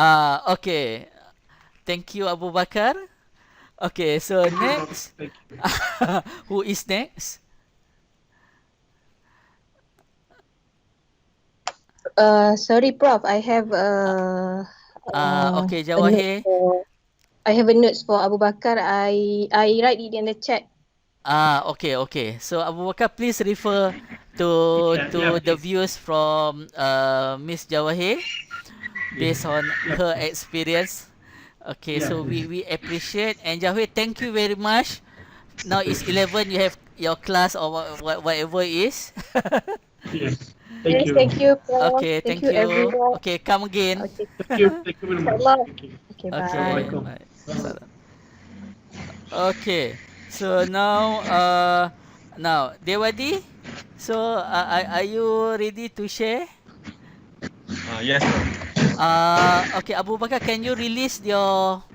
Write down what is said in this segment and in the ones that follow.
Okay. Thank you, Abu Bakar. Okay, so Thank you, Prof. next, Thank you. who is next? Sorry, Prof. I have Uh, okay, a note Jawahir. for. I have a notes for Abu Bakar. I write it in the chat. Okay, okay. So Abu Bakar, please refer to Yeah, the please. views from Miss Jawahir Yes. based on Yeah, her please. experience. Okay, Yeah, so please. we appreciate, and Jawahir, thank you very much. Now it's 11. You have your class or whatever it is. Yes. Thank Yes, you. thank you, Prof. Okay, Thank thank you, you. everyone. Okay, come again. Okay, Thank you. Thank you very much. inshallah. Thank you. Okay, Okay, bye. Assalamualaikum. bye. Salam. Okay, so now Dewadi. So are you ready to share? Yes, Prof. Okay, Abu Bakar, can you release your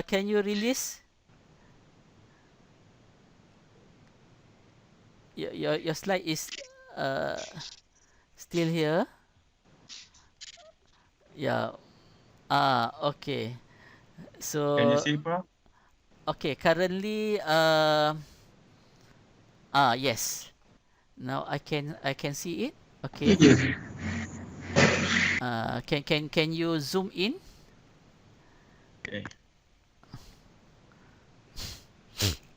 can you release your slide is uh still here? Yeah. Okay. Can you So see, Prof? okay, currently yes. Now I can see it. Okay. Yes. Can you zoom in? Okay.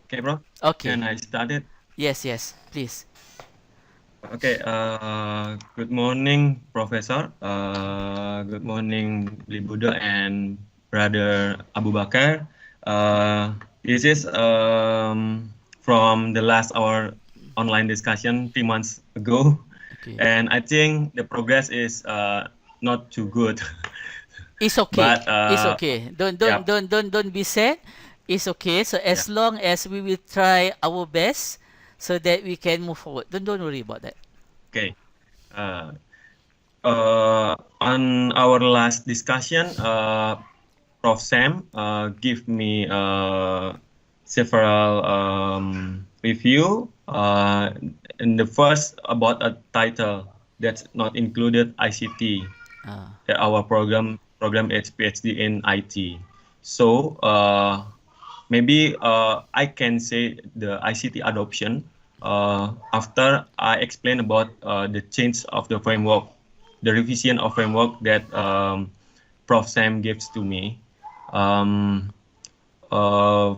Okay, Prof. Okay. Can I start it? Yes, yes, please. Okay. Good morning, Professor. Good morning, Bli Buddha and Brother Abu Bakar. This is from the last our online discussion 3 months ago, Okay. and I think the progress is not too good. It's okay. But It's okay. Don't don't yeah, don't don't don't be sad. It's okay. So yeah. as long as we will try our best so that we can move forward. Don't worry about that. Okay. Uh, on our last discussion, Prof. Sam give me several review. In the first about a title that's not included ICT. Ah, That our program is PhD in IT. So maybe I can say the ICT adoption after I explain about the change of the framework, the revision of framework that Prof. Sam gives to me. Um, uh,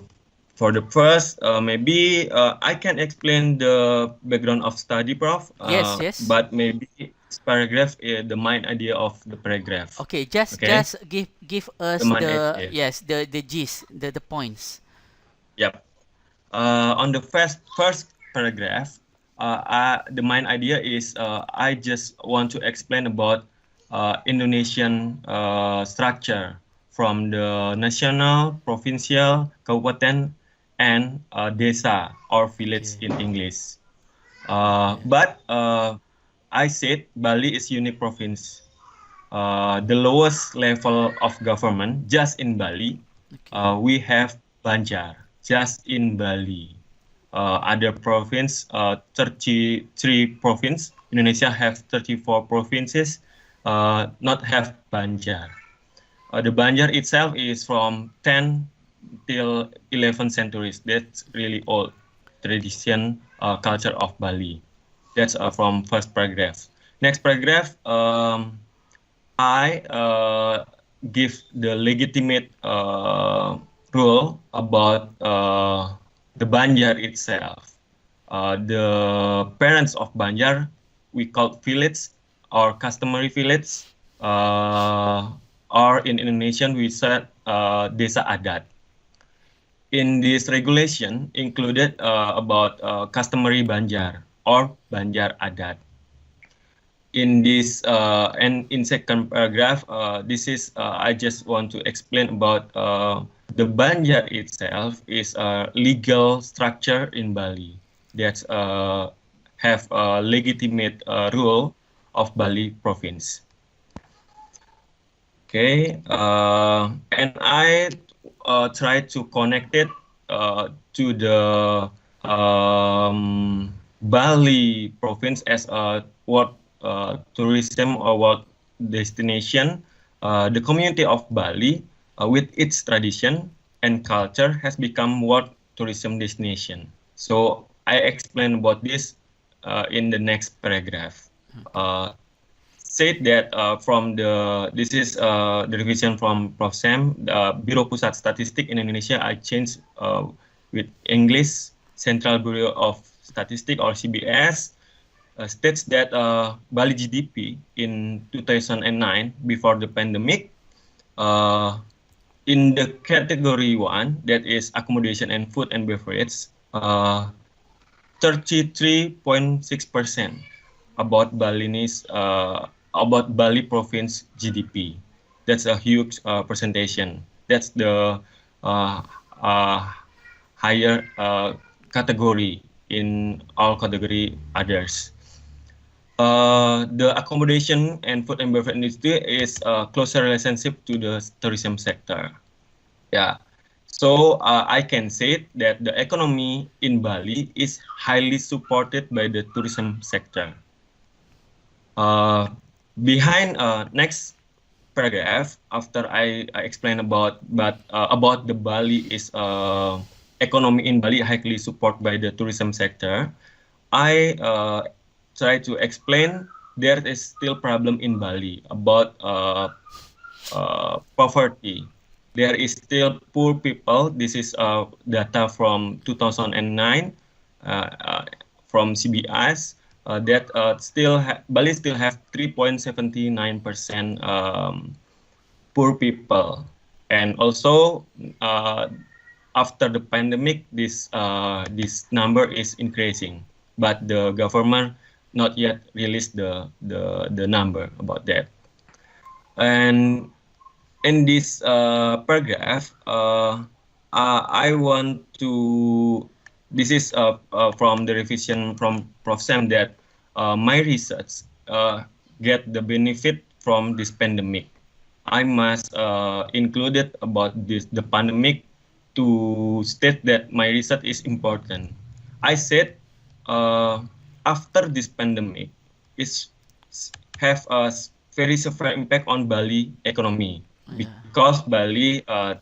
for the first, maybe I can explain the background of study, Prof. yes, yes. But maybe this paragraph, the main idea of the paragraph. Okay, just Okay, give the us main the idea. yes the gist the points. Yep. On the first paragraph, the main idea is I just want to explain about Indonesian structure from the national, provincial, kabupaten, and desa or village Okay. in English. Okay. But I said Bali is unique province. The lowest level of government just in Bali, Okay. we have Banjar just in Bali. Other province, 33 province. Indonesia have 34 provinces, not have Banjar. The Banjar itself is from 10 till 11th centuries. That's really old tradition, culture of Bali. That's from first paragraph. Next paragraph, I give the legitimate rule about the Banjar itself. The parents of Banjar, we call village or customary village, uh, or in Indonesian we said desa adat. In this regulation included about customary Banjar or Banjar adat. In this and in second paragraph, this is I just want to explain about the Banjar itself is a legal structure in Bali that have a legitimate rule of Bali province. Okay, and I try to connect it to the Bali province as a world tourism or world destination The community of Bali, with its tradition and culture, has become world tourism destination. So I explain about this in the next paragraph. Said that from the this is the revision from Prof. Sam, Biro Pusat Statistik in Indonesia. I changed with English. Central Bureau of Statistic or CBS states that Bali GDP in 2009, before the pandemic, uh, in the category one, that is accommodation and food and beverage, 33.6% about about Bali province GDP. That's a huge percentage. That's the uh, uh, higher category in all category others. The accommodation and food and beverage industry is a closer relationship to the tourism sector. Yeah. So I can say that the economy in Bali is highly supported by the tourism sector. Behind next paragraph, after I explain about the Bali is economy in Bali highly supported by the tourism sector, I try to explain there is still problem in Bali about poverty. There is still poor people. This is data from 2009 from CBS that Bali still have 3.79% poor people, and also after the pandemic, this number is increasing, but the government not yet released the number about that. And in this paragraph, I want to. This is from the revision from Prof. Sam that my research get the benefit from this pandemic. I must include it about the pandemic to state that my research is important. I said after this pandemic, it's have a very severe impact on Bali economy because Bali the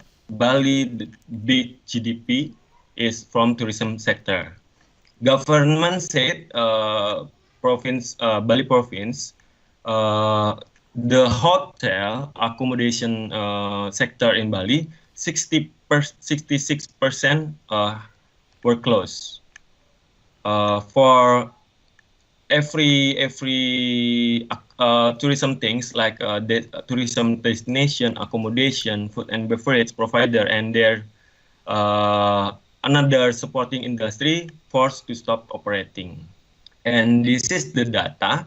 big GDP is from tourism sector. Government said Bali province the hotel accommodation sector in Bali 66% were closed. For every tourism things like tourism destination, accommodation, food and beverage provider, and their another supporting industry forced to stop operating. And this is the data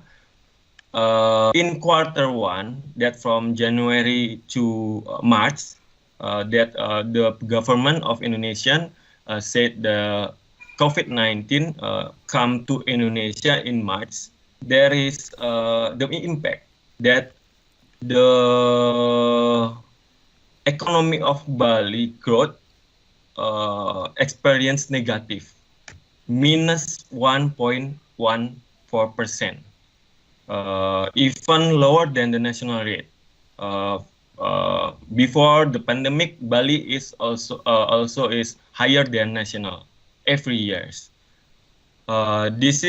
in quarter one, that from January to March, that the government of Indonesia said the COVID-19 come to Indonesia in March. There is the impact that the economy of Bali growth experienced negative, minus 1.14%, even lower than the national rate. Before the pandemic, Bali is also is higher than national every years. This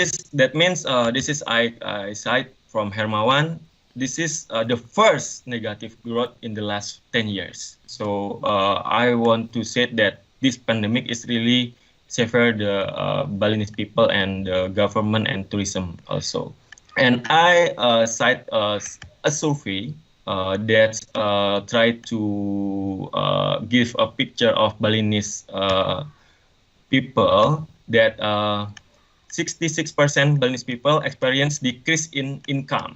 means this is I cite from Hermawan. This is the first negative growth in the last 10 years. So I want to say that this pandemic is really severe the Balinese people and the government and tourism also. And I cite a survey that tried to give a picture of Balinese people that 66% Balinese people experience decrease in income.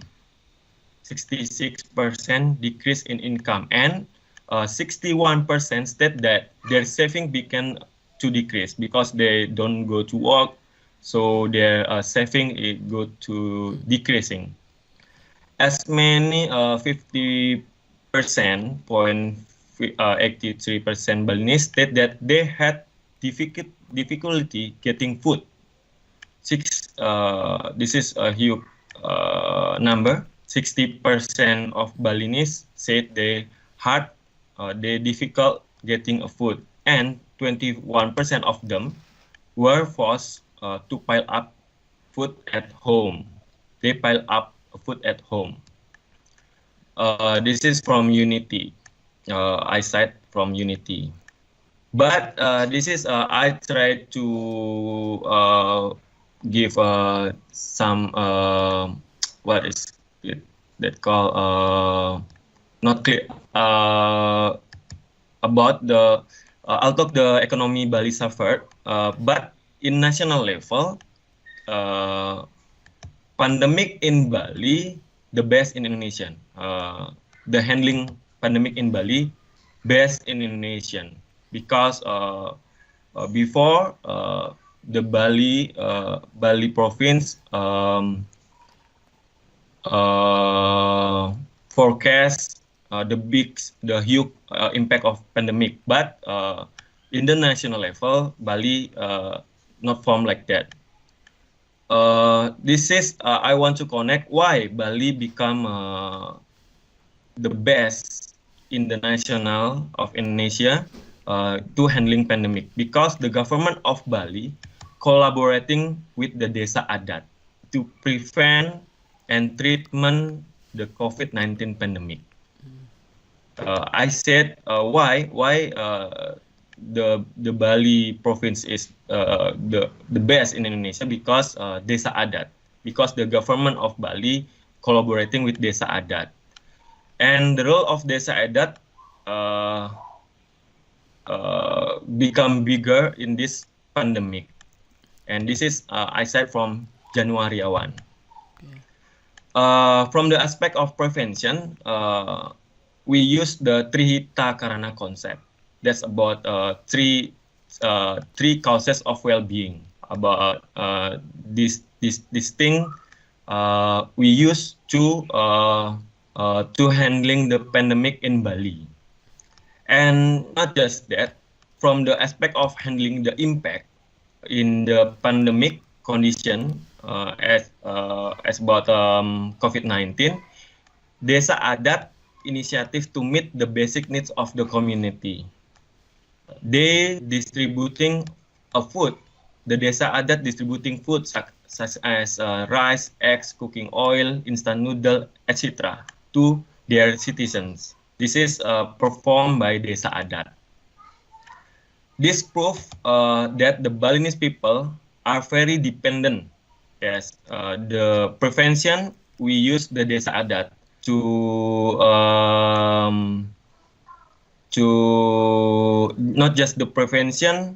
66% decrease in income, and 61% state that their saving began to decrease because they don't go to work, so their saving it go to decreasing. As many 50% point 83% Balinese state that they had difficulty getting food. This is a huge number. 60% of Balinese said they difficult getting a food, and 21% of them were forced to pile up food at home. They pile up food at home. This is from Unity. I cite from Unity. But this is I try to give some what is it that call not clear about the although the economy Bali suffered, but in national level, pandemic in Bali the best in Indonesian. The handling pandemic in Bali best in Indonesian because before the Bali province forecast the huge impact of pandemic, but in the national level, Bali not form like that. This is I want to connect why Bali become the best in the national of Indonesia to handling pandemic because the government of Bali collaborating with the desa adat to prevent and treatment the COVID-19 pandemic. I said why the Bali province is the best in Indonesia because desa adat, because the government of Bali collaborating with desa adat, and the role of desa adat become bigger in this pandemic, and this is I said from January 1. From the aspect of prevention, we use the Trihita Karana concept. That's about three causes of well-being. About this thing we use to handling the pandemic in Bali, and not just that. From the aspect of handling the impact in the pandemic condition as about COVID-19, desa adat initiative to meet the basic needs of the community. They distributing food. The desa adat distributing food such as rice, eggs, cooking oil, instant noodle, etc. to their citizens. This is performed by desa adat. This proof that the Balinese people are very dependent. Yes, the prevention we use the desa adat to not just the prevention,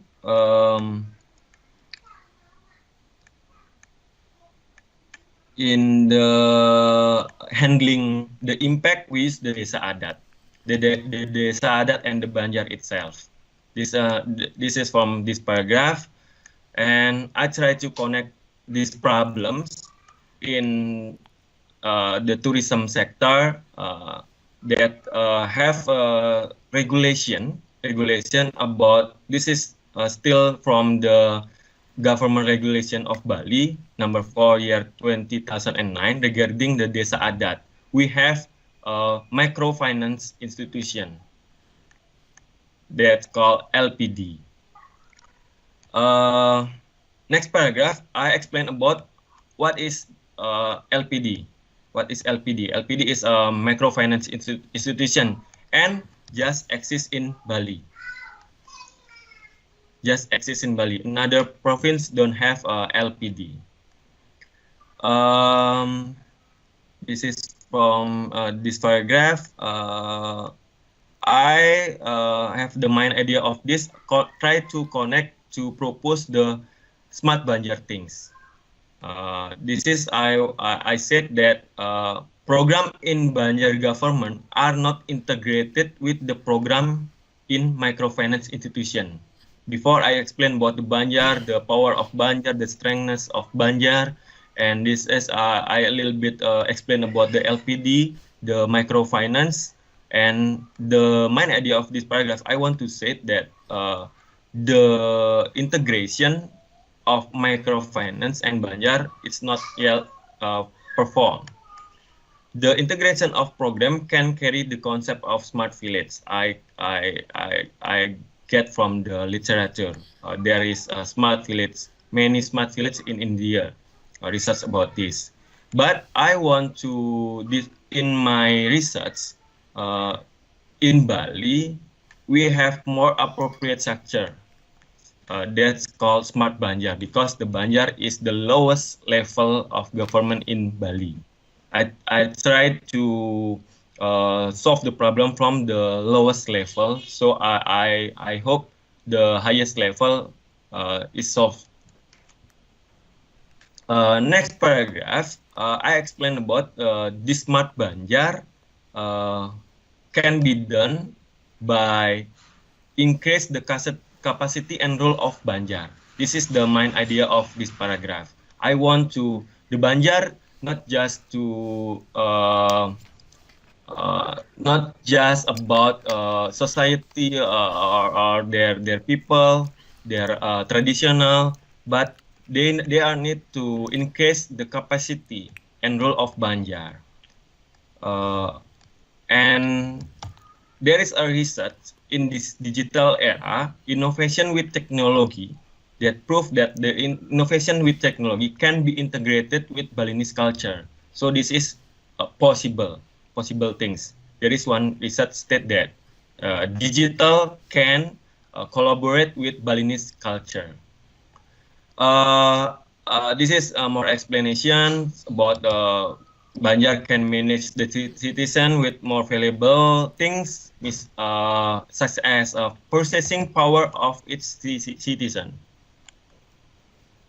in the handling the impact with the desa adat, the desa adat and the Banjar itself. This is from this paragraph, and I try to connect these problems in the tourism sector that have regulation about this is still from the government regulation of Bali number 4 year 2009 regarding the desa adat. We have a microfinance institution that's called LPD. Next paragraph, I explain about what is LPD. What is LPD? LPD is a microfinance institution and just exists in Bali. Just exists in Bali. Another province don't have LPD. This is from this paragraph. I have the main idea of this. Try to connect to propose the smart Banjar things. This is I said that program in Banjar government are not integrated with the program in microfinance institution. Before I explain about the Banjar, the power of Banjar, the strengthness of Banjar, and this is I a little bit explain about the LPD, the microfinance, and the main idea of this paragraph. I want to say that the integration of microfinance and Banjar is not yet performed. the integration of program can carry the concept of smart village. I get from the literature. There is a smart village, many smart village in India. Research about this, but I want to this in my research. In Bali, we have more appropriate structure. That's called smart Banjar because the Banjar is the lowest level of government in Bali. I tried to solve the problem from the lowest level, so I hope the highest level is solved. Next paragraph, I explain about this smart Banjar can be done by increase the capacity and role of Banjar. This is the main idea of this paragraph. I want to the Banjar not just to not just about society or their people, their traditional, but they are need to increase the capacity and role of Banjar. And there is a research in this digital era, innovation with technology, that prove that the innovation with technology can be integrated with Balinese culture. So this is possible things. There is one research state that digital can collaborate with Balinese culture. This is more explanation about Banjar can manage the citizen with more valuable things, such as purchasing power of its citizen.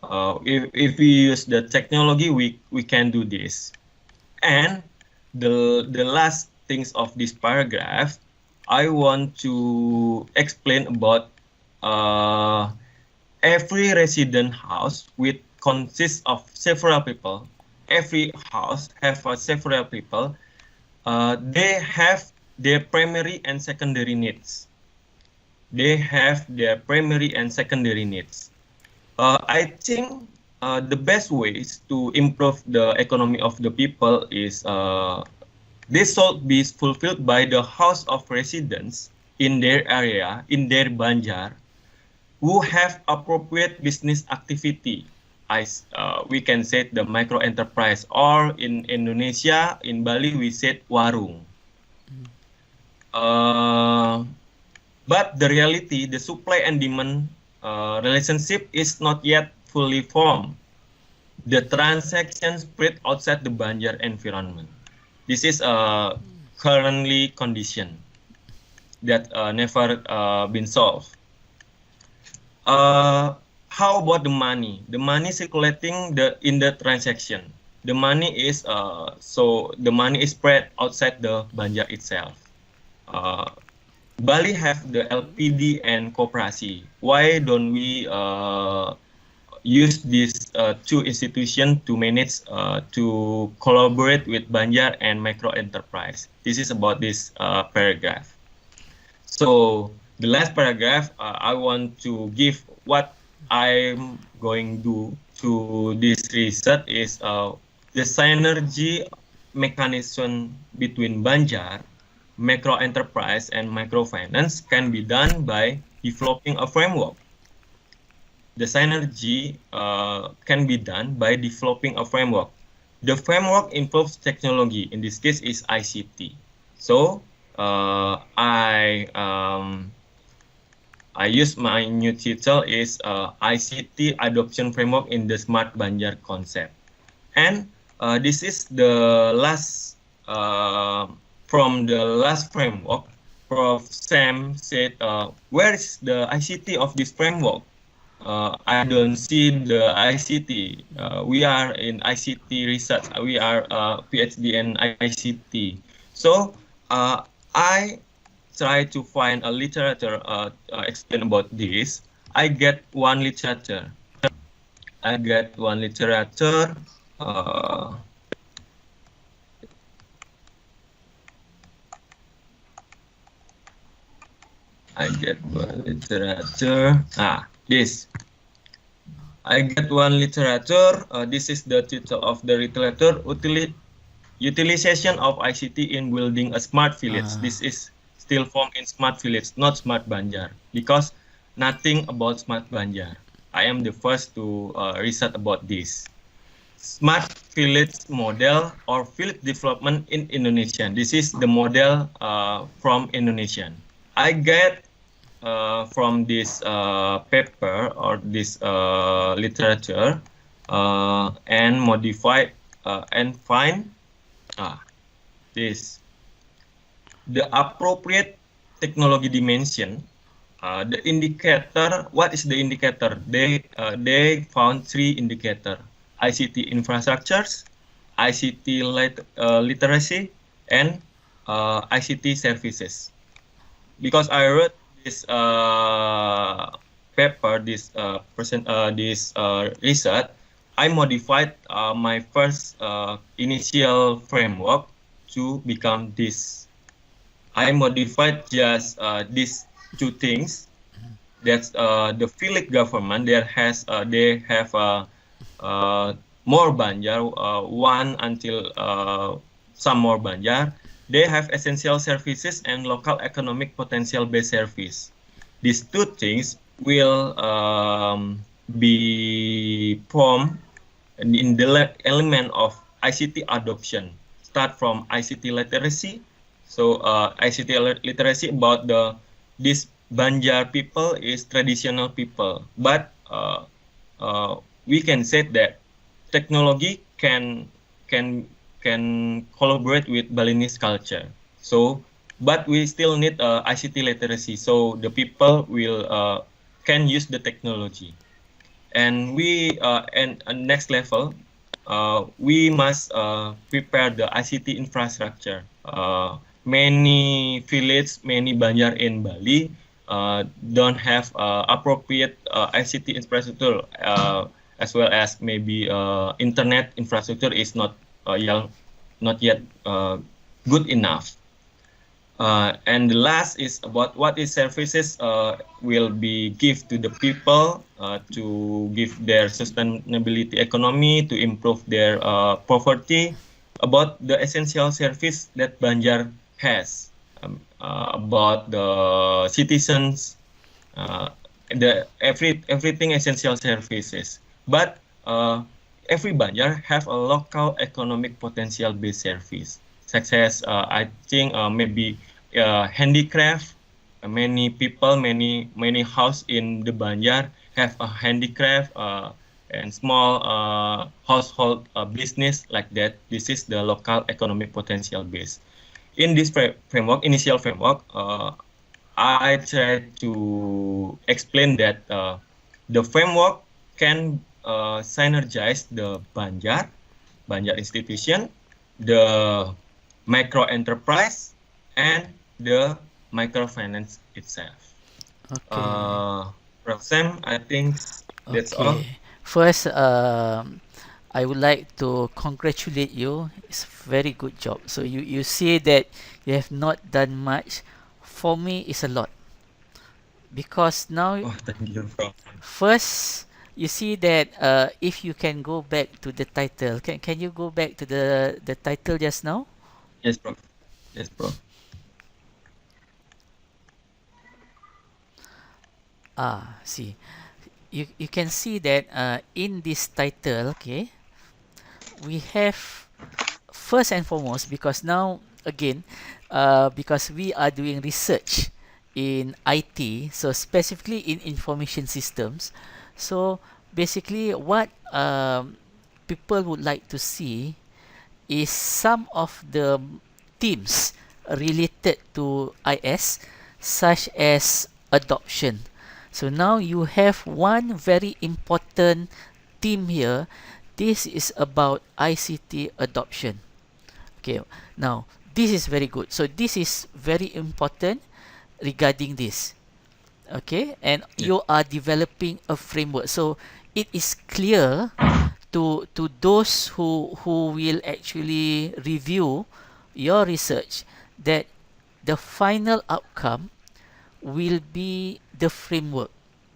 If we use the technology, we can do this. And the last things of this paragraph, I want to explain about every resident house which consists of several people. Every house have several people. They have their primary and secondary needs. They have their primary and secondary needs. I think the best ways to improve the economy of the people is this should be fulfilled by the house of residents in their area, in their Banjar, who have appropriate business activity. We can say the micro enterprise, or in Indonesia, in Bali, we said warung. But the reality, the supply and demand relationship is not yet fully formed. The transaction spread outside the Banjar environment. This is a currently condition that never been solved. How about the money? The money circulating in the transaction. The money is the money is spread outside the Banjar itself. Bali have the LPD and Koperasi. Why don't we use these two institutions to manage to collaborate with Banjar and micro enterprise? This is about this paragraph. So the last paragraph, I want to give what I'm going to this research is the synergy mechanism between Banjar, macro enterprise, and microfinance can be done by developing a framework. The synergy can be done by developing a framework. The framework involves technology. In this case, is ICT. So I use my new title is ICT Adoption Framework in the Smart Banjar Concept. And this is the last, from the last framework, Prof. Sam said, where is the ICT of this framework? I don't see the ICT. We are in ICT research. We are PhD in ICT. So I try to find a literature explain about this. I get one literature. I get one literature. I get one literature. This. I get one literature. This is the title of the literature. utilization of ICT in building a smart village. Ah, This is still formed in smart village, not smart Banjar, because nothing about smart Banjar. I am the first to research about this. Smart village model or village development in Indonesia. This is the model from Indonesian. I get from this paper or this literature and modify and find this the appropriate technology dimension. The indicator, what is the indicator? They found three indicator: ICT infrastructures, ICT literacy, and ICT services. Because I wrote this paper, this research, I modified my first initial framework to become this. I modified just these two things. That's the village government. They have more Banjar, one until some more Banjar. They have essential services and local economic potential based service. These two things will be formed in the element of ICT adoption. Start from ICT literacy. So ICT literacy about this Banjar people is traditional people, but we can say that technology can collaborate with Balinese culture. So, but we still need ICT literacy, so the people will can use the technology. And we and next level, we must prepare the ICT infrastructure. Many villages, many Banjar in Bali don't have appropriate ICT infrastructure, as well as maybe internet infrastructure is not yet good enough. And the last is about what is services will be give to the people to give their sustainability economy, to improve their poverty, about the essential service that Banjar has, about the citizens, everything essential services. But every Banjar have a local economic potential based service, such as I think maybe handicraft. Many people, many house in the Banjar have a handicraft and small household business like that. This is the local economic potential base. In this framework, initial framework, I try to explain that the framework can synergize the Banjar institution, the micro enterprise, and the microfinance itself. okay. Sam, I think that's all. Okay. First, I would like to congratulate you. It's a very good job. So you say that you have not done much. For me, it's a lot because now Oh, thank you, bro. first you see that if you can go back to the title, can you go back to the title just now? Yes, bro. Yes, bro. See, you can see that in this title, okay, we have first and foremost because now again because we are doing research in IT, so specifically in information systems. So basically what people would like to see is some of the themes related to IS, such as adoption. So now you have one very important theme here. This is about ICT adoption. Okay, now this is very good. So this is very important regarding this. Okay, and Yeah. you are developing a framework. So it is clear to those who will actually review your research that the final outcome will be the framework,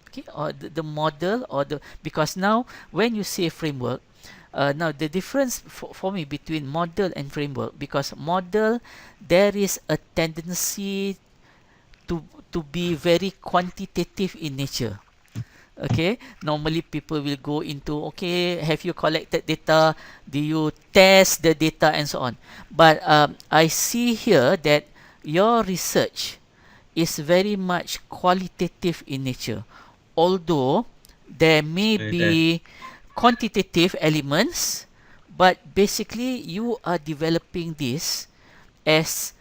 okay, or the model, or the, because now when you say framework, Now the difference for me between model and framework, because model, there is a tendency to to be very quantitative in nature. Okay, normally people will go into, okay, have you collected data, do you test the data, and so on. But I see here that your research is very much qualitative in nature, although there may That, be quantitative elements, but basically you are developing this as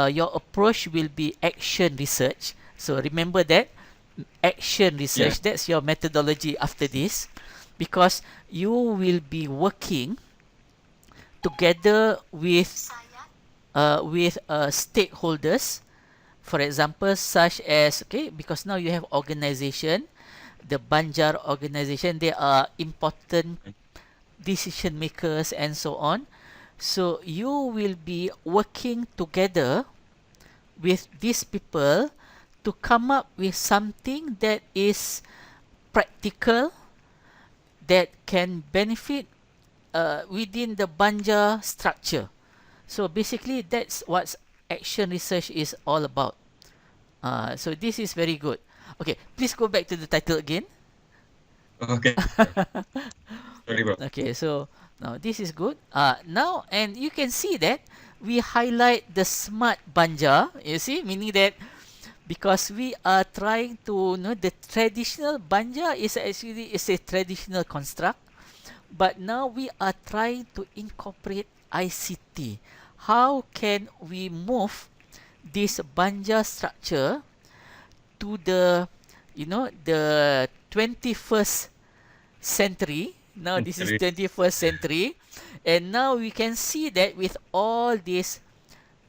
your approach will be action research. So remember that action yeah, research, that's your methodology after this, because you will be working together with stakeholders, for example, such as, okay, because now you have organization, the Banjar organization, they are important decision makers and so on. So you will be working together with these people to come up with something that is practical, that can benefit within the Banjar structure. So basically, that's what action research is all about. So this is very good. Okay, please go back to the title again. okay, bro. Sorry, bro. Okay, so now this is good. Now, and you can see that we highlight the smart Banjar. You see, meaning that because we are trying to, the traditional Banjar is actually is a traditional construct, but now we are trying to incorporate ICT. How can we move this Banjar structure to the, the 21st century? Now this is Sorry. 21st century, and now we can see that with all this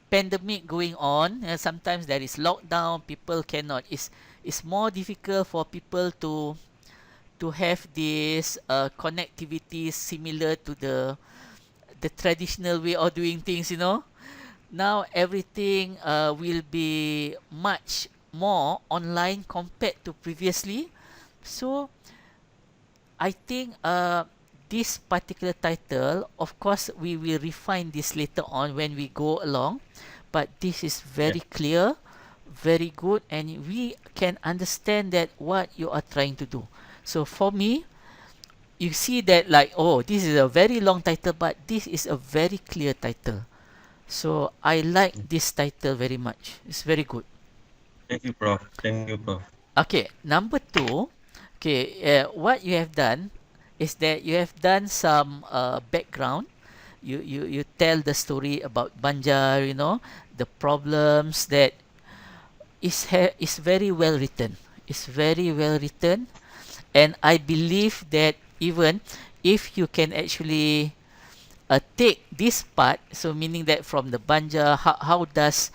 pandemic going on, sometimes there is lockdown, people cannot, it's more difficult for people to have this connectivity similar to the traditional way of doing things. Now everything will be much more online compared to previously. So I think this particular title, of course, we will refine this later on when we go along, but this is Yeah, very clear, very good, and we can understand that what you are trying to do. So for me, you see that, like, oh, this is a very long title, but this is a very clear title. So I like this title very much. It's very good. thank you, Prof. Thank you, Prof. Okay, number two. Okay, what you have done is that you have done some background. You tell the story about Banjar. The problems that is very well written. It's very well written, and I believe that even if you can actually take this part, so meaning that from the Banjar, how does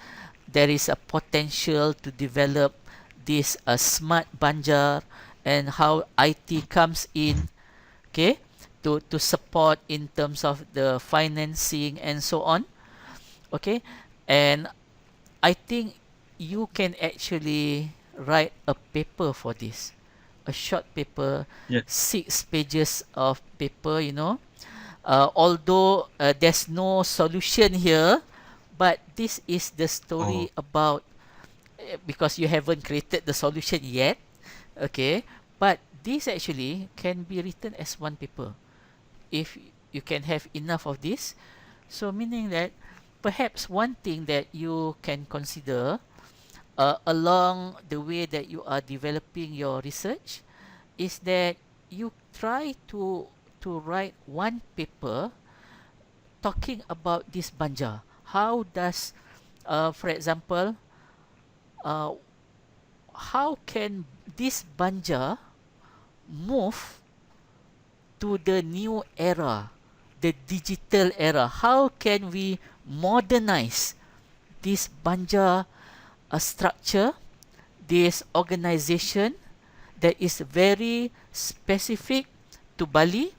there is a potential to develop this smart Banjar, and how IT comes in, okay, to support in terms of the financing and so on, okay, and I think you can actually write a paper for this, a short paper, Yeah, 6 pages of paper. Although there's no solution here, but this is the oh, story about, because you haven't created the solution yet, okay, but this actually can be written as one paper if you can have enough of this. So meaning that perhaps one thing that you can consider along the way that you are developing your research is that you try to write one paper talking about this Banjar. How does, for example, uh, how can this Banjar move to the new era, the digital era? How can we modernize this Banjar structure, this organization that is very specific to Bali?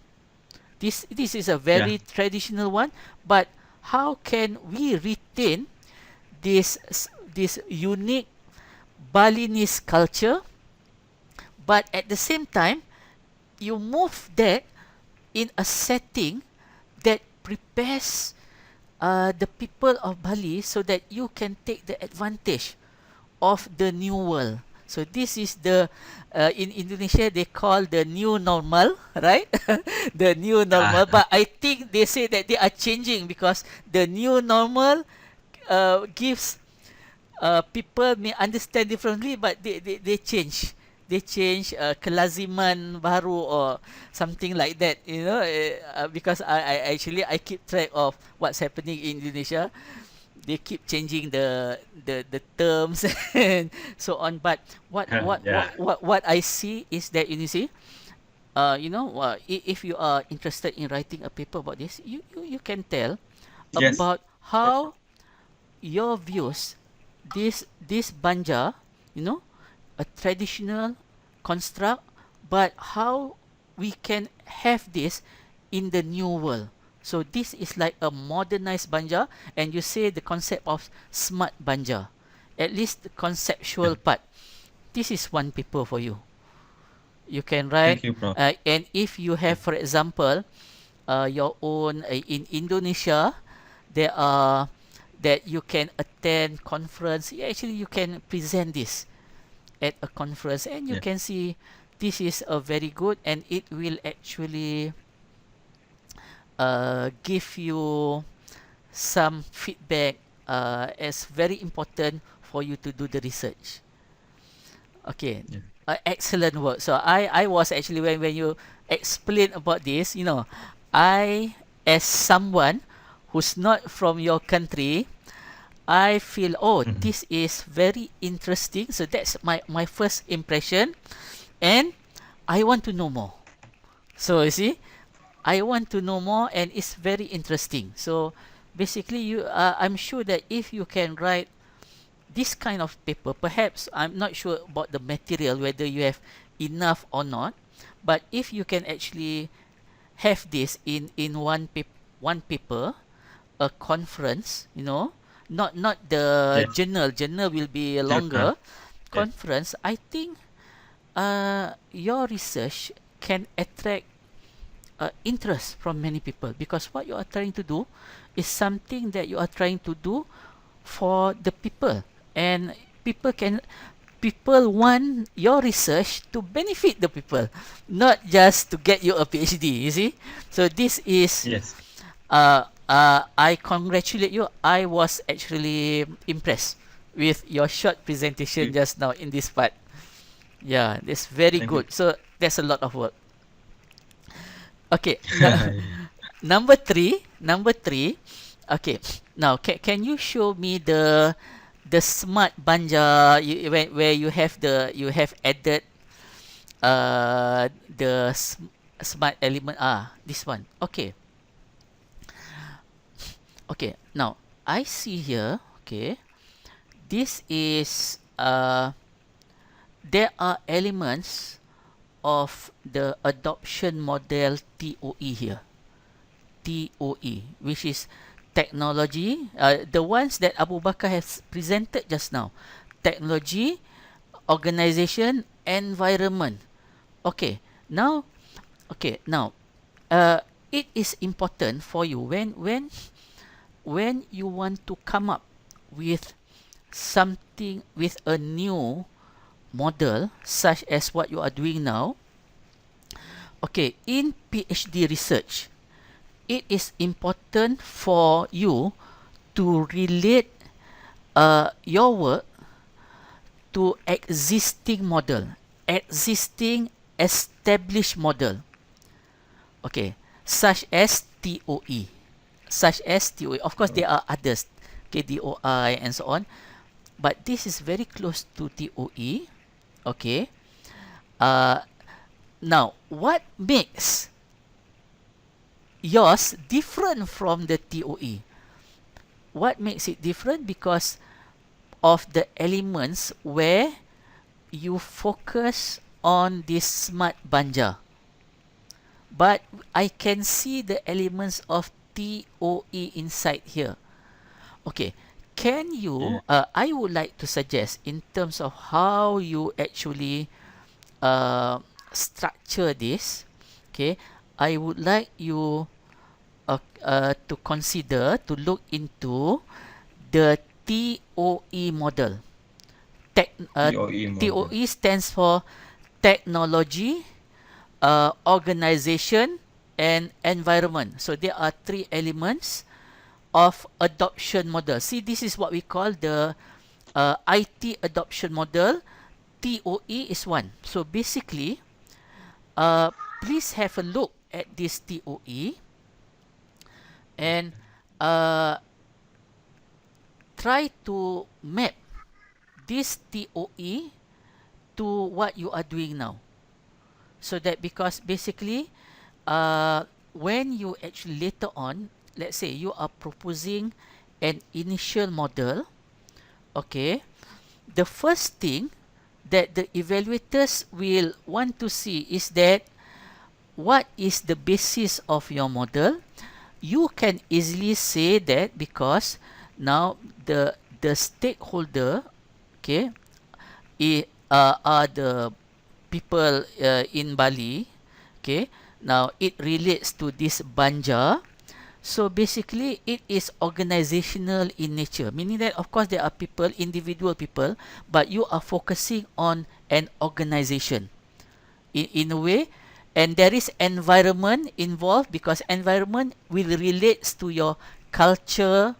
This is a yeah, very traditional one, but how can we retain this unique Balinese culture, but at the same time you move that in a setting that prepares the people of Bali so that you can take the advantage of the new world. So this is the in Indonesia they call the new normal, right? The new normal. Ah, But I think they say that they are changing because the new normal gives people may understand differently, but they change. They change kelaziman baru or something like that, you know, because I keep track of what's happening in Indonesia. They keep changing the terms and so on. But yeah. what I see is that if you are interested in writing a paper about this, you can tell Yes. about how your views this banja, you know, a traditional construct, but how we can have this in the new world. So this is like a modernized banja, and you say the concept of smart banja, at least the conceptual part. This is one paper for you. You can write, Thank you, Prof. and if you have, for example, your own in Indonesia, there are that you can attend conference. Yeah, actually, you can present this at a conference, and you Yeah. can see this is a very good, and it will actually give you some feedback as very important for you to do the research. Okay, Yeah. excellent work. So I was actually when you explain about this, you know, I as someone who's not from your country, I feel, oh, Mhm. this is very interesting. So that's my first impression, and I want to know more. So you see, I want to know more, and it's very interesting. So basically, I'm sure that if you can write this kind of paper, perhaps I'm not sure about the material whether you have enough or not, but if you can actually have this in one paper, a conference, you know, not the Yes. journal will be Journal. longer. Yes. Conference, I think your research can attract interest from many people, because what you are trying to do is something that you are trying to do for the people, and people can people want your research to benefit the people, not just to get you a PhD, you see. So this is Yes. I congratulate you. I was actually impressed with your short presentation You- just now in this part. Yeah, that's very Thank you. good. So that's a lot of work. Okay, number three. Number three. Okay, now can you show me the smart banja where you have added the smart element? This one. Okay, okay. Now I see here. Okay, this is there are elements of the adoption model TOE here. TOE, which is technology, the ones that Abu Bakar has presented just now. Technology, organization, environment. Okay, now, okay, now, uh, it is important for you when you want to come up with something with a new model such as what you are doing now. Okay, in PhD research, it is important for you to relate your work to existing model, existing established model. Okay, such as TOE, such as TOE. Of course, there are others, KDOI and so on, but this is very close to TOE. Okay. Uh, Now, what makes yours different from the TOE? What makes it different? Because of the elements where you focus on this smart banja. But I can see the elements of TOE inside here. Okay, can Yeah. you? I would like to suggest in terms of how you actually uh, structure this. Okay, I would like you to consider to look into the TOE model. TOE model. TOE stands for technology, organization, and environment. So there are three elements of adoption model. See, this is what we call the IT adoption model. TOE is one. So basically, uh, please have a look at this TOE and uh, try to map this TOE to what you are doing now. So that because basically, when you actually later on, let's say you are proposing an initial model, okay, the first thing that the evaluators will want to see is that what is the basis of your model. You can easily say that because now the stakeholder, okay, are the people in Bali. Okay, now it relates to this Banja. So basically, it is organizational in nature, meaning that of course there are people, individual people, but you are focusing on an organization in a way, and there is environment involved because environment will relates to your culture,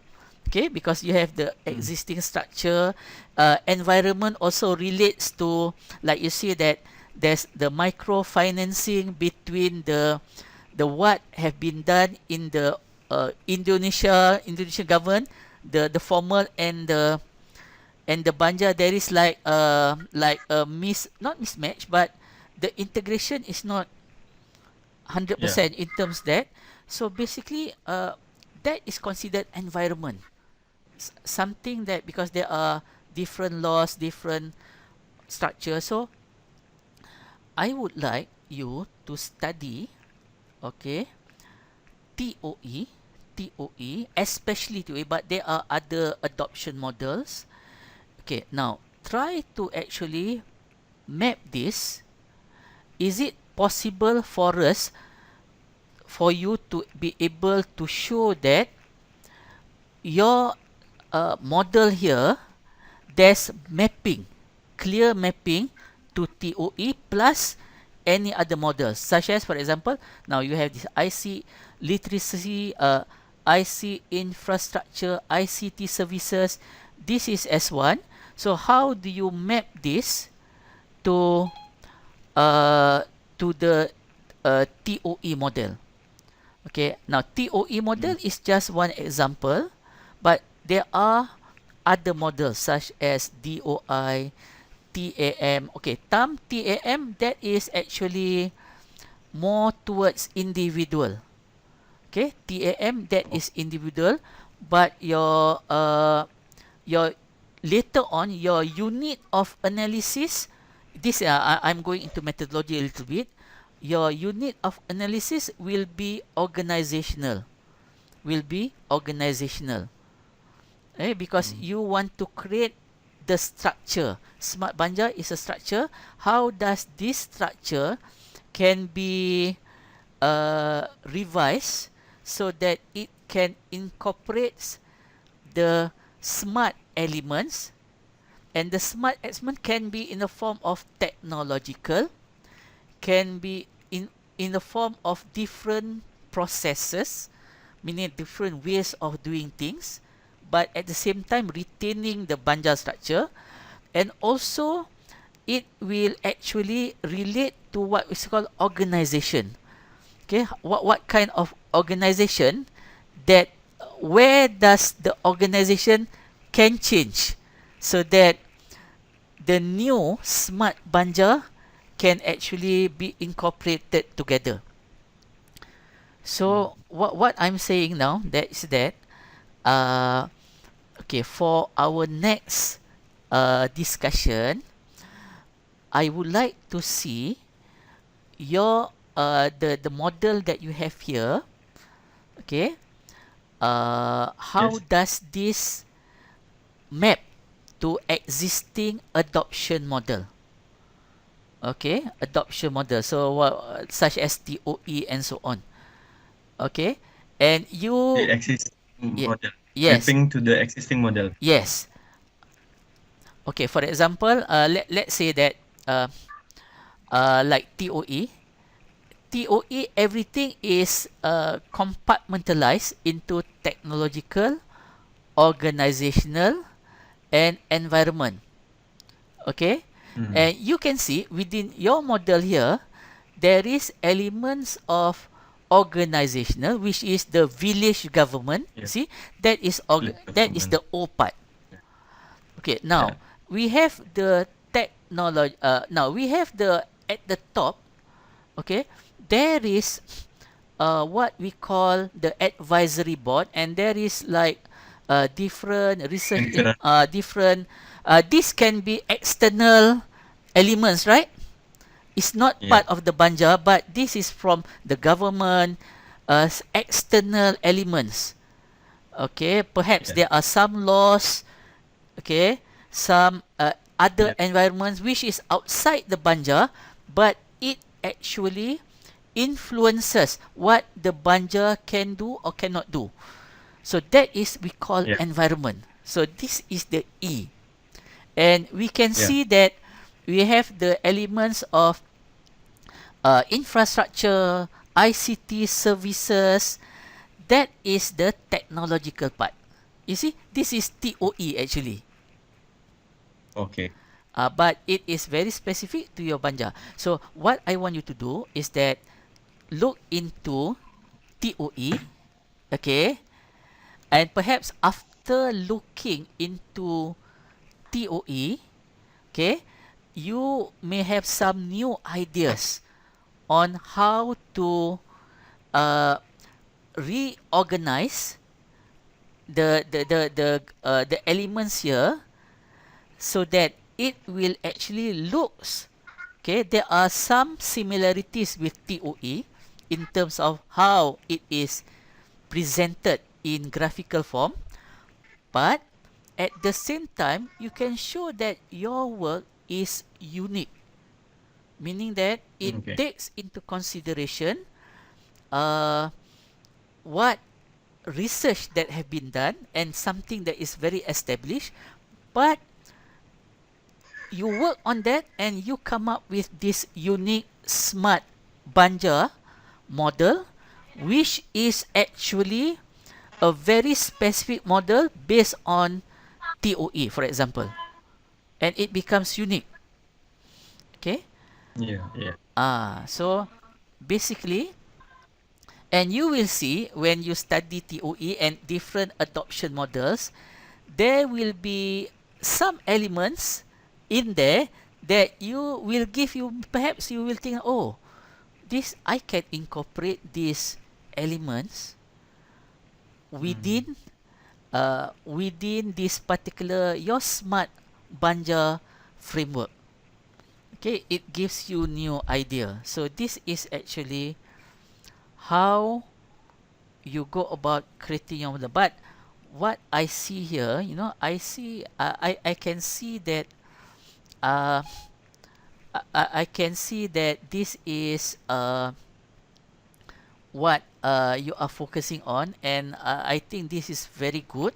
okay, because you have the existing structure. Environment also relates to, like you see that there's the microfinancing between the what have been done in the Indonesian government, the formal and the Banja. There is like a not mismatch, but the integration is not Yeah. 100% in terms that. So basically, that is considered environment. Something that because there are different laws, different structures. So I would like you to study, okay, TOE, TOE, especially TOE, but there are other adoption models. Okay, now try to actually map this. Is it possible for us, for you to be able to show that your model here, there's mapping, clear mapping to TOE plus any other models, such as, for example, now you have this IC literacy, IC infrastructure, ICT services. This is S1. So how do you map this to uh, the TOE model? Okay, now TOE model is just one example, but there are other models such as DOI, TAM. Okay, TAM, that is actually more towards individual. Okay, TAM, that is individual, but your later on your unit of analysis, this I'm going into methodology a little bit. Your unit of analysis will be organizational, because you want to create the structure. Smart Banja is a structure. How does this structure can be revised so that it can incorporate the smart elements, and the smart element can be in the form of technological, can be in the form of different processes, meaning different ways of doing things, but at the same time retaining the Banja structure. And also it will actually relate to what is called organization. Okay, what kind of organization, that where does the organization can change so that the new smart Banja can actually be incorporated together. So what I'm saying now, that is that uh, okay, for our next discussion, I would like to see your the model that you have here. Okay, how Yes. does this map to existing adoption model? Okay, adoption model. So what, such as TOE and so on. Okay, and The you, existing yeah, model, yes, mapping to the existing model. yes. Okay, for example, let's say that uh, like TOE. TOE, everything is compartmentalized into technological, organizational, and environment. Okay, Mm. and you can see within your model here, there is elements of organizational, which is the village government. Yeah, See, that is village that is government. the O part. Yeah, Okay, yeah, now we have the technology. Now we have the at the top. Okay, there is what we call the advisory board, and there is like different research environment. different this can be external elements, right? It's not Yeah, part of the banja, but this is from the government, external elements. Okay, perhaps yeah, there are some laws, okay, some other yeah, environments which is outside the banja, but it actually influences what the banja can do or cannot do. So that is we call yeah, environment. So this is the E. And we can yeah. see that we have the elements of infrastructure, ICT services. That is the technological part. You see, this is TOE actually. Okay. But it is very specific to your banja. So what I want you to do is that look into TOE, okay, and perhaps after looking into TOE, okay, you may have some new ideas on how to uh, reorganize the elements here so that it will actually looks, okay, there are some similarities with TOE in terms of how it is presented in graphical form, but at the same time you can show that your work is unique, meaning that it Okay. takes into consideration uh, what research that have been done and something that is very established, but you work on that and you come up with this unique smart banja model, which is actually a very specific model based on TOE, for example, and it becomes unique. Okay. Yeah, yeah, So basically, and you will see when you study TOE and different adoption models, there will be some elements in there that you will give you, perhaps you will think, oh, this I can incorporate these elements mm, within within this particular your smart banja framework. Okay, it gives you new idea. So this is actually how you go about creating your model. But what I see here, you know, I see I can see that uh, I can see that this is what you are focusing on, and I think this is very good.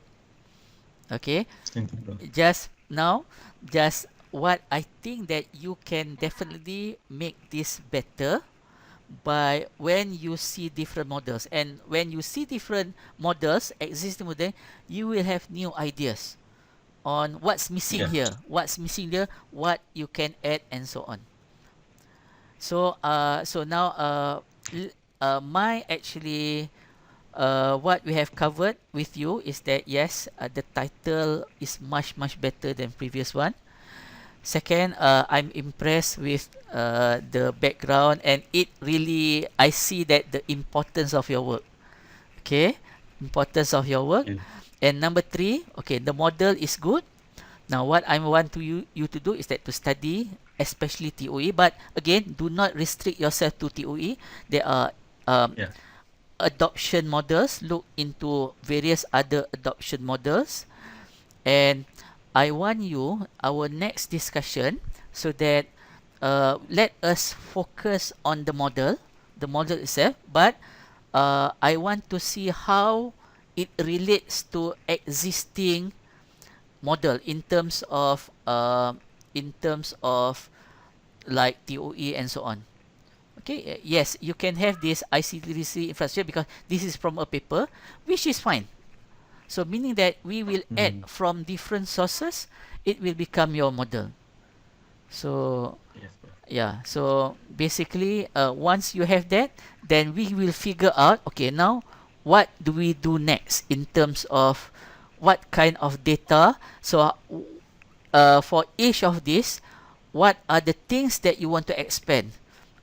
Okay, thank you, bro. just now, just what I think that you can definitely make this better by when you see different models, and when you see different models, existing model, you will have new ideas on what's missing Yeah, here, what's missing there, what you can add, and so on. So so now my actually what we have covered with you is that yes, the title is much better than previous one. Second, I'm impressed with the background, and it really, I see that the importance of your work. Okay, importance of your work. yeah, And number three, okay, the model is good. Now, what I want to you to do is that to study, especially TOE. But again, do not restrict yourself to TOE. There are um, yeah. adoption models. Look into various other adoption models, and I want you our next discussion so that let us focus on the model itself, but I want to see how it relates to existing model in terms of like TOE and so on. Okay, yes, you can have this ICTC infrastructure because this is from a paper, which is fine. So meaning that we will add Mm. from different sources, it will become your model. So Yes, Prof. yeah, so basically, once you have that, then we will figure out, okay, now what do we do next in terms of what kind of data. So for each of these, what are the things that you want to expand?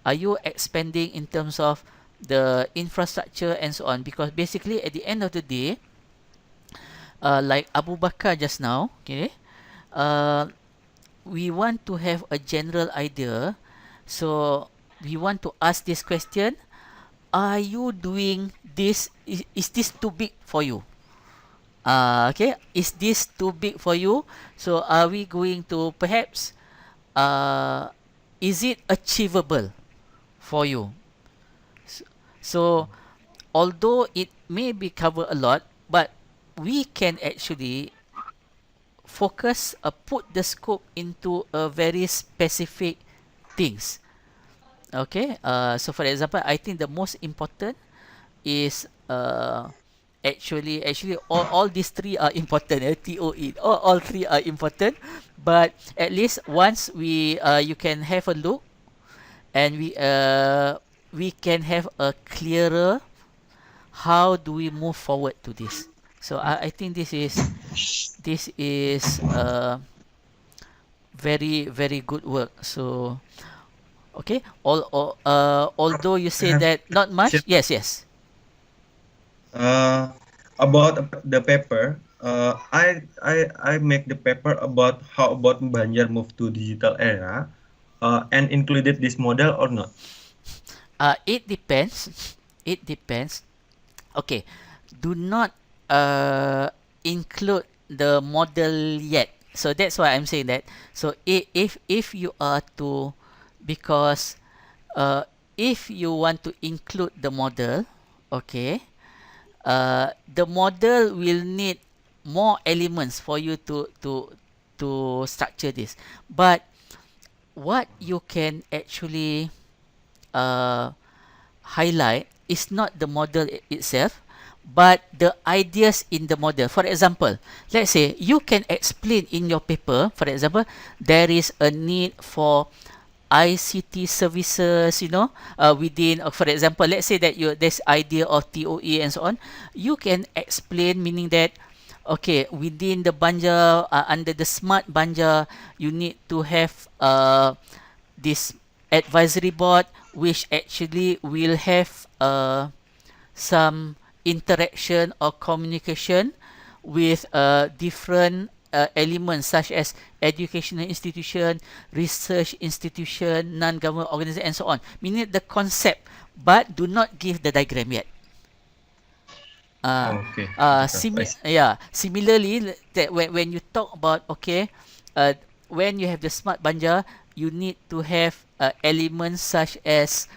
Are you expanding in terms of the infrastructure and so on? Because basically, at the end of the day, like Abu Bakar just now, okay, uh, we want to have a general idea. So we want to ask this question: are you doing this? Is this too big for you? Okay, is this too big for you? So are we going to perhaps uh, is it achievable for you? S- So although it may be cover a lot, but we can actually focus, put the scope into a very specific things. Okay, so for example, I think the most important is actually all these three are important. TOE, all three are important, but at least once you can have a look and we can have a clearer how do we move forward to this. So I think this is very very good work. So okay, although you I say have that a not question. much, yes, yes. About the paper. I make the paper about how about Banjar move to digital era, and included this model or not. It depends. It depends. Okay, do not uh, include the model yet. So that's why I'm saying that. So if you are to, because uh, if you want to include the model, okay, the model will need more elements for you to structure this. But what you can actually uh, highlight is not the model itself, but the ideas in the model. For example, let's say you can explain in your paper, for example, there is a need for ICT services, within, for example, let's say that you this idea of TOE and so on, you can explain, meaning that okay, within the Banjar, under the smart Banjar, you need to have this advisory board which actually will have some interaction or communication with different elements such as educational institution, research institution, non-government organization, and so on. Meaning the concept, but do not give the diagram yet. Uh, Okay, okay, Prof. I see. Similarly, that when you talk about, okay, uh, when you have the smart banja, you need to have elements such as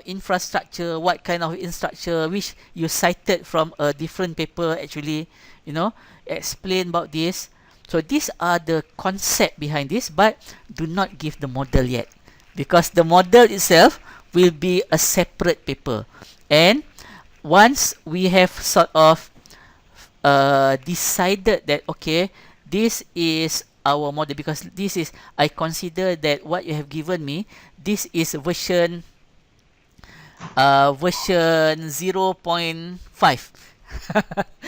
infrastructure, what kind of infrastructure, which you cited from a different paper actually, you know, explain about this. So these are the concept behind this, but do not give the model yet, because the model itself will be a separate paper. And once we have sort of decided that okay, this is our model, because this is, I consider that what you have given me, this is version 0.5.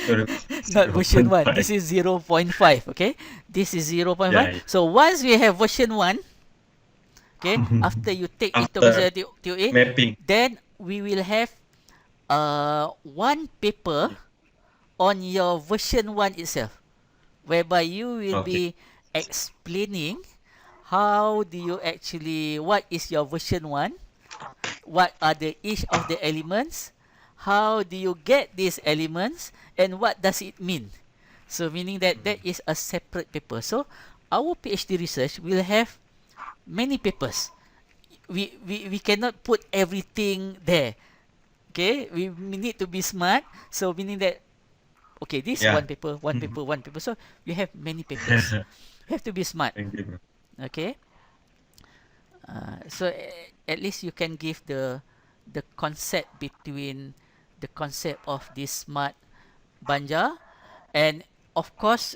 Zero, Not version 1, 0.5. this is 0.5. Okay, this is 0.5. Yeah, yeah. So once we have version 1, okay, after you take into After consideration TOA, mapping. then we will have one paper on your version 1 itself, whereby you will Okay. be explaining how do you actually, what is your version 1, what are the each of the elements, how do you get these elements, and what does it mean. So meaning that that is a separate paper. So our PhD research will have many papers. We cannot put everything there. Okay, we need to be smart. So meaning that okay, this Yeah. one paper, one paper, one paper. So you have many papers. You have to be smart. Thank you, bro. Okay. So at least you can give the concept between the concept of this smart banja, and of course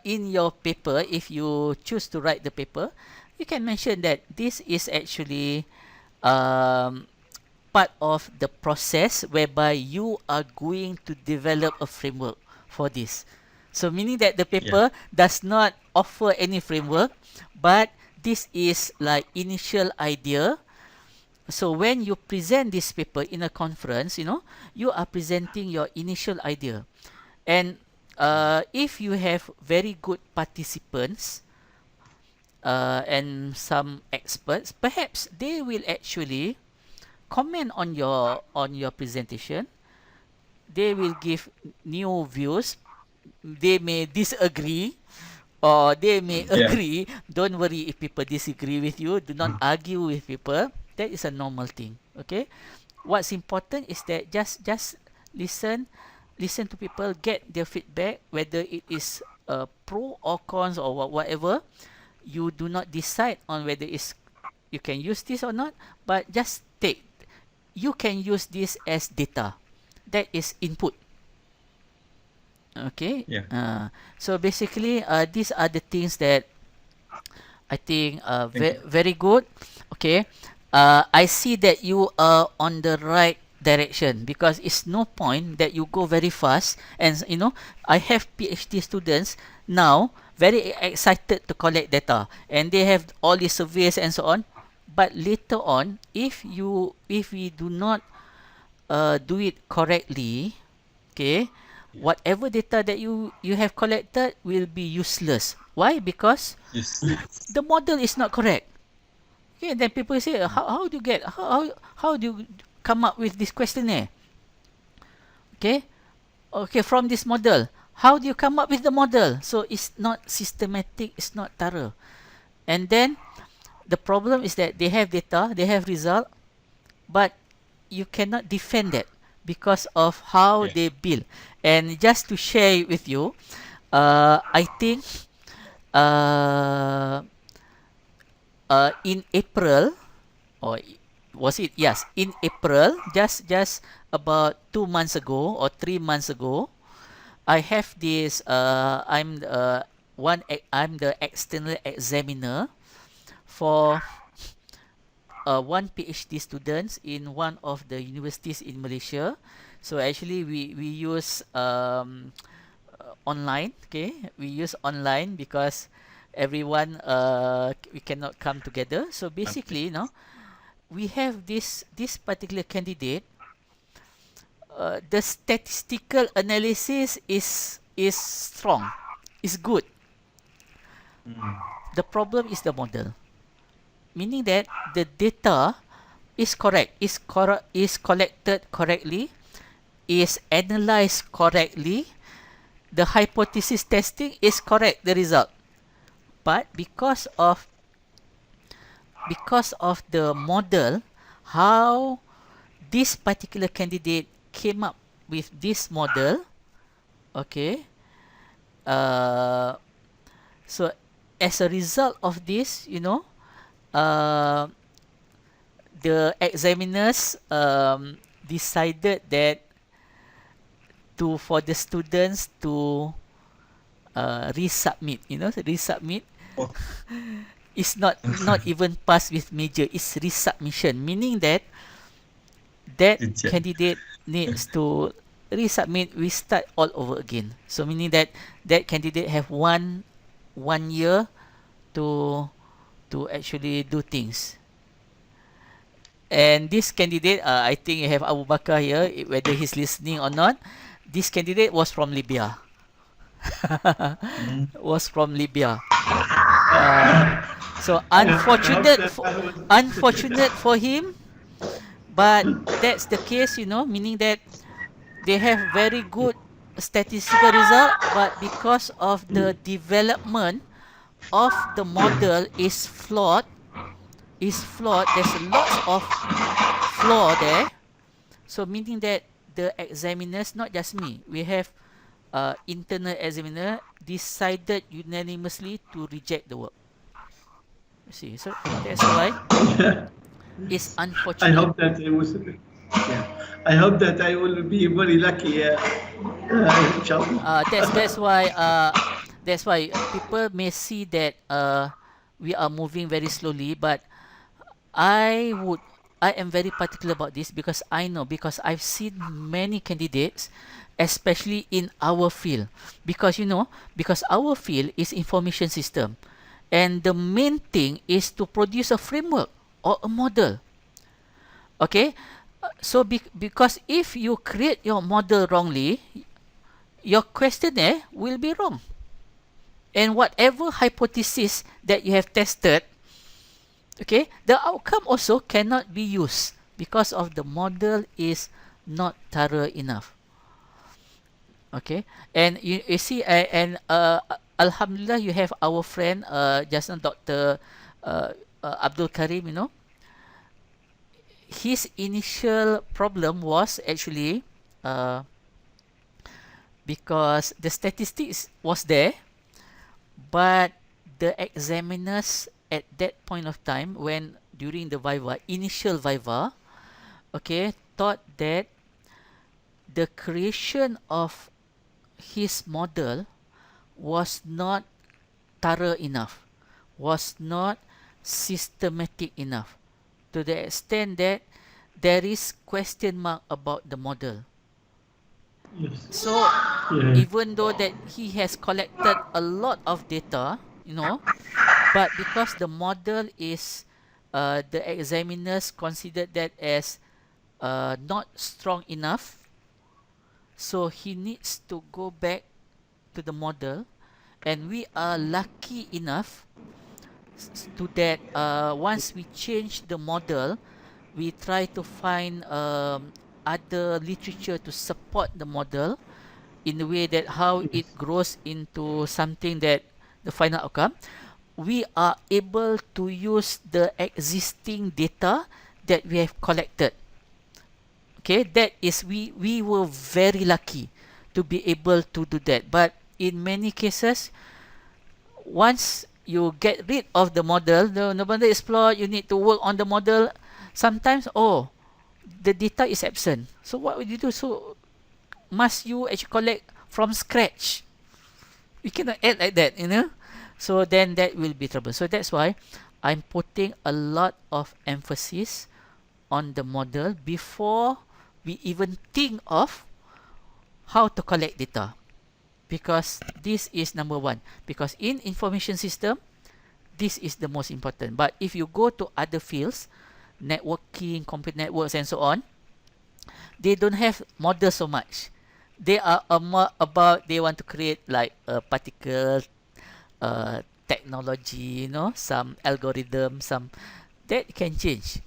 in your paper, if you choose to write the paper, you can mention that this is actually um, part of the process whereby you are going to develop a framework for this. So meaning that the Yeah. paper does not offer any framework, but this is like initial idea. So when you present this paper in a conference, you are presenting your initial idea. And if you have very good participants and some experts, perhaps they will actually comment on your presentation. They will give new views. They may disagree or they may Yeah. agree. Don't worry if people disagree with you. Do not argue with people. That is a normal thing. Okay. What's important is that just listen to people, get their feedback, whether it is pro or cons or whatever. You do not decide on whether it's you can use this or not, but just take. You can use this as data. That is input. Okay. Yeah. So basically, these are the things that I think Thank you. very good. Okay. I see that you are on the right direction because it's no point that you go very fast and I have PhD students now very excited to collect data and they have all these surveys and so on, but later on if we do not do it correctly, okay, Yeah. whatever data that you have collected will be useless. Why? Because Yes. the model is not correct. Okay, then people say, how do you get how do you come up with this questionnaire? Okay, okay, from this model, how do you come up with the model? So it's not systematic, it's not thorough, and then the problem is that they have data, they have result, but you cannot defend that because of how Yeah. they build. And just to share with you, I think uh, in April, or was it? Yes, in April, just about 2 months ago or 3 months ago, I have this. I'm the external examiner for one PhD students in one of the universities in Malaysia. So actually, we use online. Okay, we use online because everyone we cannot come together. So Okay. basically, we have this particular candidate. The statistical analysis is strong, is good. Mm. The problem is the model, meaning that the data is correct, is collected correctly, is analyzed correctly, the hypothesis testing is correct, the result. But because of the model, how this particular candidate came up with this model, okay, uh, so as a result of this, uh, the examiners decided that to for the students to resubmit. Resubmit Oh, is not even pass with major. It's resubmission, meaning that that reject. candidate needs to resubmit. We start all over again. So meaning that that candidate have one year to actually do things. And this candidate, I think you have Abu Bakar here, whether he's listening or not. This candidate was from Libya. Mm. Was from Libya. Uh, so unfortunate for him, but that's the case, meaning that they have very good statistical result, but because of the development of the model is flawed, is flawed, there's lots of flaw there. So meaning that the examiners, not just me, we have internal examiner decided unanimously to reject the work. You see, so that's why Yeah. it's I unfortunate. hope that I was. Yeah. I hope that I will be very lucky. Inshallah. That's why people may see that we are moving very slowly, but I would I am very particular about this because I know, because I've seen many candidates, especially in our field, because because our field is information system, and the main thing is to produce a framework or a model. Okay. So because if you create your model wrongly, your questionnaire will be wrong, and whatever hypothesis that you have tested, okay, the outcome also cannot be used because of the model is not thorough enough. Okay, and you see, and alhamdulillah, you have our friend just now, Dr. Abdul Karim. His initial problem was actually uh, because the statistics was there, but the examiners at that point of time, when during the viva, initial viva, okay, thought that the creation of his model was not thorough enough, was not systematic enough, to the extent that there is question mark about the model. Yes. So Yeah. even though that he has collected a lot of data, but because the model is the examiners considered that as not strong enough, so he needs to go back to the model, and we are lucky enough to that once we change the model, we try to find other literature to support the model in the way that how it Yes. grows into something that the final outcome, we are able to use the existing data that we have collected. Okay, that is, we were very lucky to be able to do that. But in many cases, once you get rid of the model, the model is flawed, you need to work on the model. Sometimes, oh, the data is absent. So what would you do? So must you actually collect from scratch? You cannot add like that. So then that will be trouble. So that's why I'm putting a lot of emphasis on the model before we even think of how to collect data, because this is number one, because in information system this is the most important. But if you go to other fields, networking, computer networks, and so on, they don't have model so much. They are more about, they want to create like a particle technology, some algorithm, some that can change.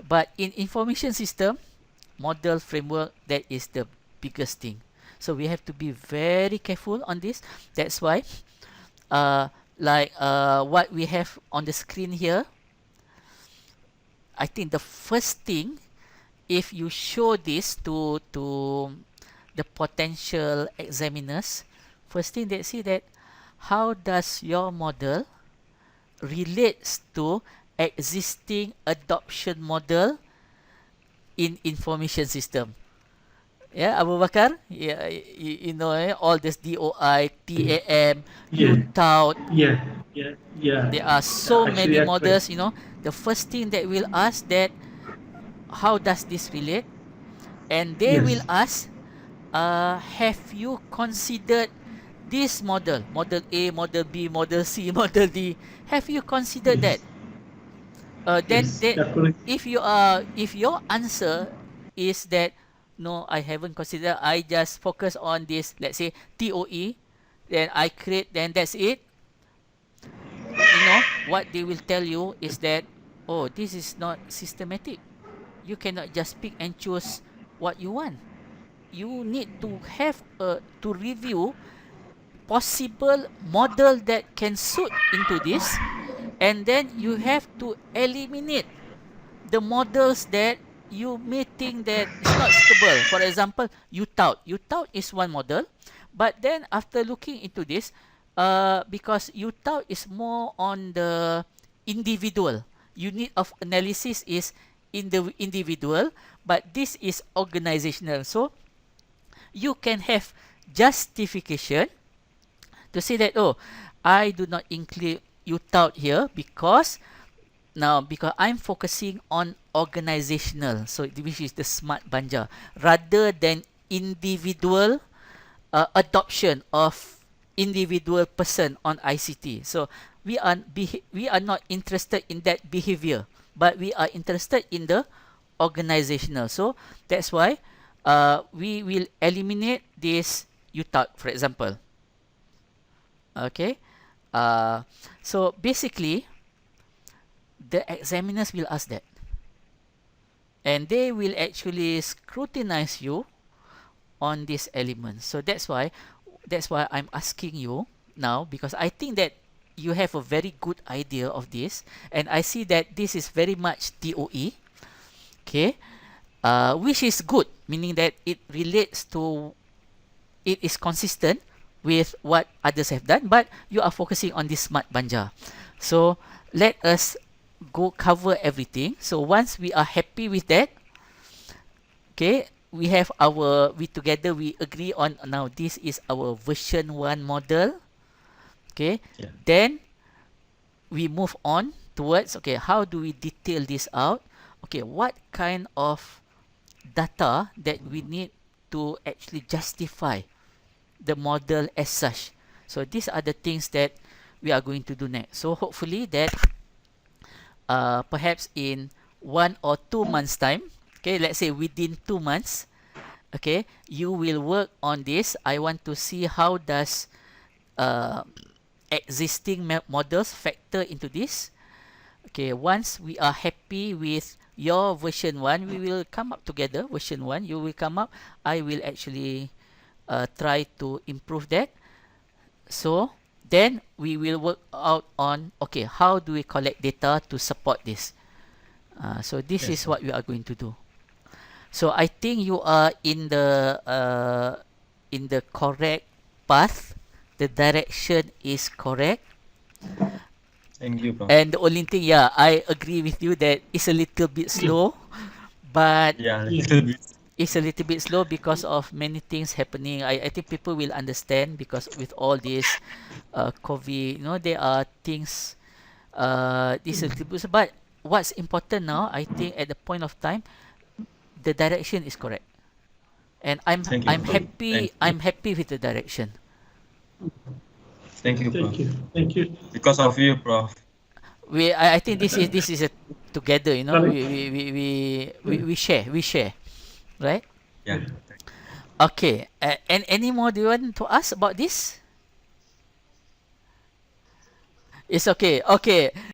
But in information system, model framework, that is the biggest thing. So we have to be very careful on this. That's why like what we have on the screen here, I think the first thing, if you show this to the potential examiners, first thing they see that how does your model relates to existing adoption model in information system. Yeah, Abu Bakar, yeah, all this DOI, TAM, Yeah. UTAUT, Yeah. Yeah. Yeah. there are so Actually, many actually. models. The first thing that will ask that how does this relate, and they will Yes. ask, have you considered this model, model A, model B, model C, model D, have you considered Yes. that? Then Yes. that, That's correct. if your answer is that no, I haven't considered, I just focus on this, let's say TOE, then I create, then that's it. What they will tell you is that, oh, this is not systematic. You cannot just pick and choose what you want. You need to have to review possible model that can suit into this, and then you have to eliminate the models that you may think that is not suitable. For example, UTAUT. UTAUT is one model, but then after looking into this, because UTAUT is more on the individual. Unit of analysis is in the individual, but this is organizational. So you can have justification to say that, oh, I do not include UTAUT here because I'm focusing on organizational, so which is the smart banja, rather than individual adoption of individual person on ICT. So we are not interested in that behavior, but we are interested in the organizational. So that's why we will eliminate this UTAUT, for example. Okay. Uh, so basically, the examiners will ask that, and they will actually scrutinize you on these elements. So that's why I'm asking you now, because I think that you have a very good idea of this, and I see that this is very much TOE, okay, which is good, meaning that it is consistent with what others have done, but you are focusing on this smart banja. So let us go cover everything. So once we are happy with that, okay, we together we agree on, now this is our version 1 model, okay, Yeah. then we move on towards, okay, how do we detail this out, okay, what kind of data that we need to actually justify the model as such. So these are the things that we are going to do next. So hopefully that perhaps in 1 or 2 months time, okay, let's say within 2 months, okay, you will work on this. I want to see how does uh, existing models factor into this. Okay, once we are happy with your version 1, we will come up together. Version 1, you will come up, I will actually try to improve that. So then we will work out on, okay, how do we collect data to support this. So this Yes, is sir. what we are going to do. So I think you are in the correct path. The direction is correct. Thank you, Prof. And the only thing, yeah, I agree with you that it's a little bit slow, but Yeah, a little bit. it's a little bit slow because of many things happening. I think people will understand because with all this COVID, there are things, this a little bit, but what's important now, I think at the point of time, the direction is correct. And I'm Thank you, I'm Prof. happy I'm happy with the direction. Thank you, Prof. Thank you. Thank you. Because of you, Prof. I think this is a together, Sorry. we share, right? Yeah. Yeah. Okay, and any more do you want to ask about this? It's okay. Okay.